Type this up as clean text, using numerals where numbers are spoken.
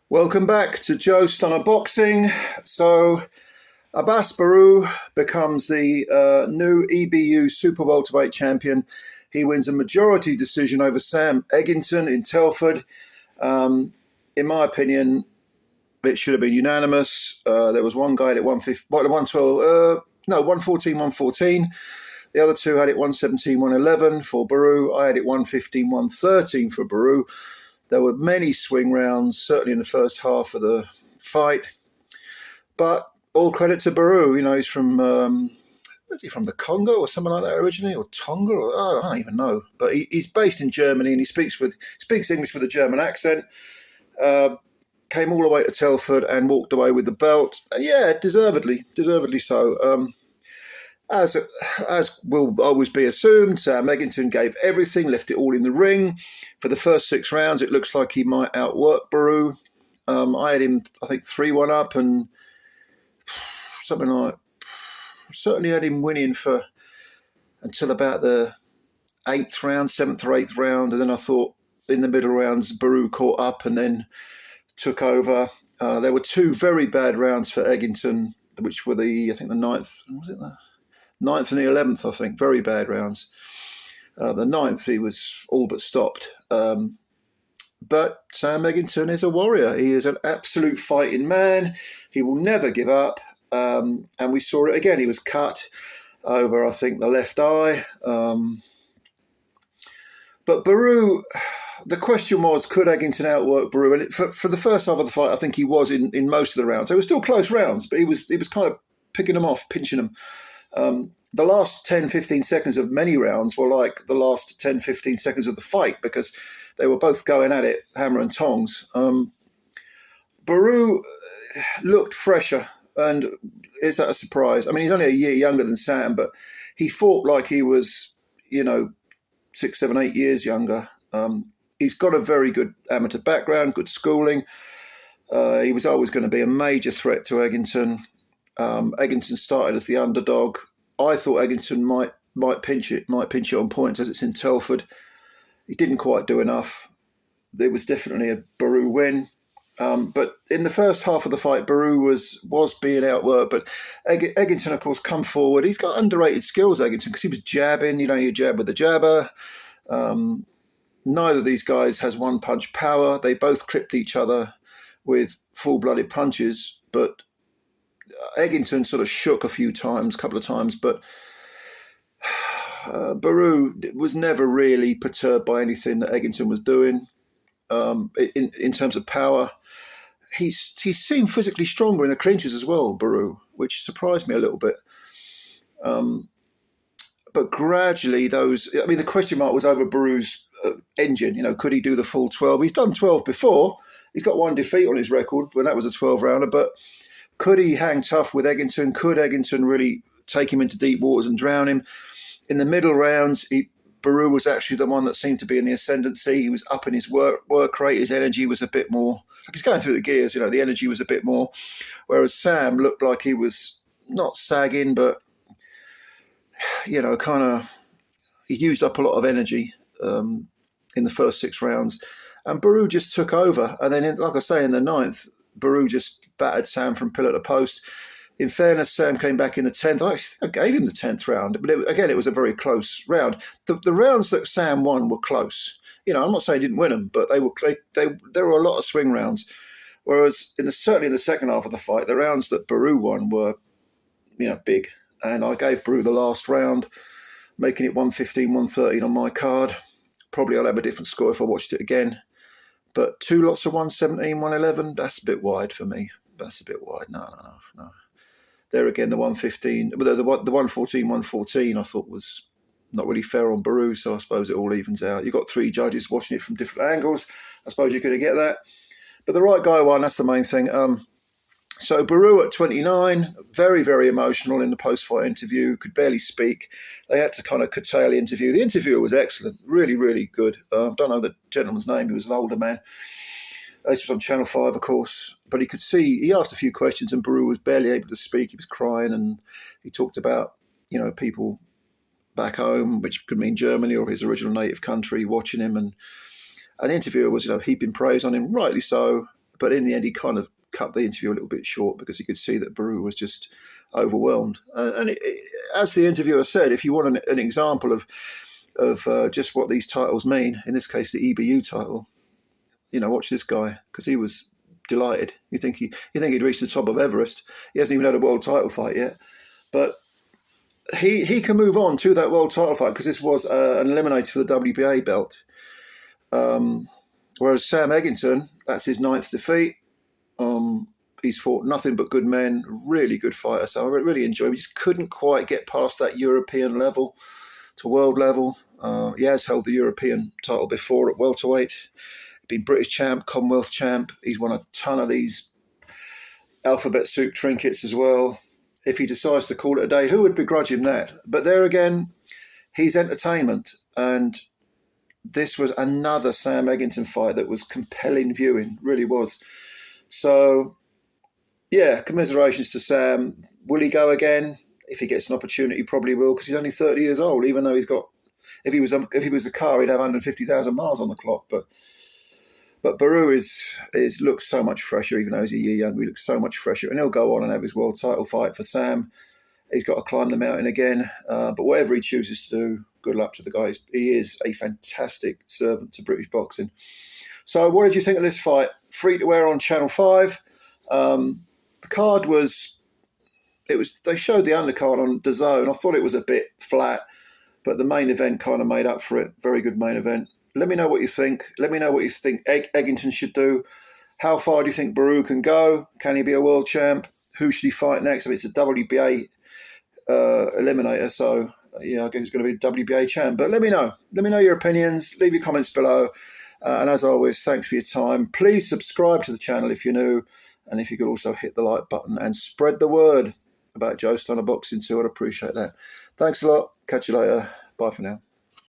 Welcome back to Joe Stunner Boxing. So, Abass Baraou becomes the new EBU super welterweight champion. He wins a majority decision over Sam Eggington in Telford. In my opinion, it should have been unanimous. There was one guy at 114, 114. The other two had it 117, 111 for Baraou. I had it 115, 113 for Baraou. There were many swing rounds, certainly in the first half of the fight. But all credit to Baraou. You know, he's from, where's he from, the Congo or something like that originally? Or Tonga? I don't even know. But he's based in Germany and he speaks English with a German accent. Came all the way to Telford and walked away with the belt. And yeah, deservedly so. As will always be assumed, Sam Eggington gave everything, left it all in the ring. For the first 6 rounds, it looks like he might outwork Baraou. I had him, I think, 3-1 up and something like, certainly had him winning for until about the 8th round, 7th or 8th round. And then I thought in the middle rounds, Baraou caught up and then took over. There were 2 very bad rounds for Eggington, which were the 9th, was it the 9th and the 11th, I think, very bad rounds. The 9th, he was all but stopped. But Sam Eggington is a warrior. He is an absolute fighting man. He will never give up. And we saw it again. He was cut over, I think, the left eye. But Baraou, the question was, could Eggington outwork Baraou? And for the first half of the fight, I think he was in most of the rounds. They were still close rounds, but he was kind of picking them off, pinching them. The last 10, 15 seconds of many rounds were like the last 10, 15 seconds of the fight because they were both going at it, hammer and tongs. Baraou looked fresher, and is that a surprise? I mean, he's only a year younger than Sam, but he fought like he was, 6, 7, 8 years younger. He's got a very good amateur background, good schooling. He was always going to be a major threat to Eggington. Eggington started as the underdog. I thought Eggington might pinch it on points as it's in Telford. He didn't quite do enough. There was definitely a Baraou win. But in the first half of the fight, Baraou was being outworked. But Eggington, of course, come forward. He's got underrated skills, Eggington, because he was jabbing. You jab with a jabber. Neither of these guys has one-punch power. They both clipped each other with full-blooded punches, but Eggington sort of shook a couple of times, but Baraou was never really perturbed by anything that Eggington was doing. In terms of power, he seemed physically stronger in the clinches as well, Baraou, which surprised me a little bit. But gradually the question mark was over Barou's engine. Could he do the full 12? He's done 12 before. He's got 1 defeat on his record when that was a 12-rounder, but could he hang tough with Eggington? Could Eggington really take him into deep waters and drown him? In the middle rounds, Baraou was actually the one that seemed to be in the ascendancy. He was up in his work rate. His energy was a bit more, like he's going through the gears, the energy was a bit more. Whereas Sam looked like he was not sagging, but, he used up a lot of energy in the first 6 rounds. And Baraou just took over. And then, like I say, in the 9th, Baraou just battered Sam from pillar to post. In fairness, Sam came back in the 10th. I gave him the 10th round, but it was a very close round. The rounds that Sam won were close. I'm not saying he didn't win them, but there were a lot of swing rounds. Whereas certainly in the second half of the fight, the rounds that Baraou won were, big. And I gave Baraou the last round, making it 115, 113 on my card. Probably I'll have a different score if I watched it again. But 2 lots of 117, 111, that's a bit wide for me. That's a bit wide. No. There again, the 115, the 114, 114, I thought was not really fair on Baraou, so I suppose it all evens out. You've got 3 judges watching it from different angles. I suppose you're going to get that. But the right guy won, that's the main thing. So Baraou at 29, very, very emotional in the post-fight interview, could barely speak. They had to kind of curtail the interview. The interviewer was excellent, really, really good. I don't know the gentleman's name. He was an older man. This was on Channel 5, of course. But he could see, he asked a few questions and Baraou was barely able to speak. He was crying and he talked about, people back home, which could mean Germany or his original native country, watching him. And an interviewer was, heaping praise on him, rightly so. But in the end, he kind of cut the interview a little bit short because he could see that Baraou was just overwhelmed. As the interviewer said, if you want an example of just what these titles mean, in this case, the EBU title, watch this guy, because he was delighted. You think he'd reached the top of Everest. He hasn't even had a world title fight yet, but he can move on to that world title fight because this was an eliminator for the WBA belt. Whereas Sam Eggington, that's his 9th defeat. He's fought nothing but good men, really good fighter. So I really enjoy him. He just couldn't quite get past that European level to world level. He has held the European title before at welterweight. Been British champ, Commonwealth champ. He's won a ton of these alphabet soup trinkets as well. If he decides to call it a day, who would begrudge him that? But there again, he's entertainment. And this was another Sam Eggington fight that was compelling viewing, really was. So, yeah, commiserations to Sam. Will he go again? If he gets an opportunity, probably will, because he's only 30 years old, even though he's got, if he was a car, he'd have 150,000 miles on the clock. But Baraou looks so much fresher, even though he's a year younger. He looks so much fresher. And he'll go on and have his world title fight for Sam. He's got to climb the mountain again. But whatever he chooses to do, good luck to the guys. He is a fantastic servant to British boxing. So what did you think of this fight? Free to air on Channel 5. The card they showed the undercard on DAZN. I thought it was a bit flat, but the main event kind of made up for it. Very good main event. Let me know what you think. Let me know what you think Eggington should do. How far do you think Baraou can go? Can he be a world champ? Who should he fight next? I mean, it's a WBA eliminator, so yeah, I guess it's going to be a WBA champ. But let me know. Let me know your opinions. Leave your comments below. And as always, thanks for your time. Please subscribe to the channel if you're new. And if you could also hit the like button and spread the word about Joe Stunner Boxing too, I'd appreciate that. Thanks a lot. Catch you later. Bye for now.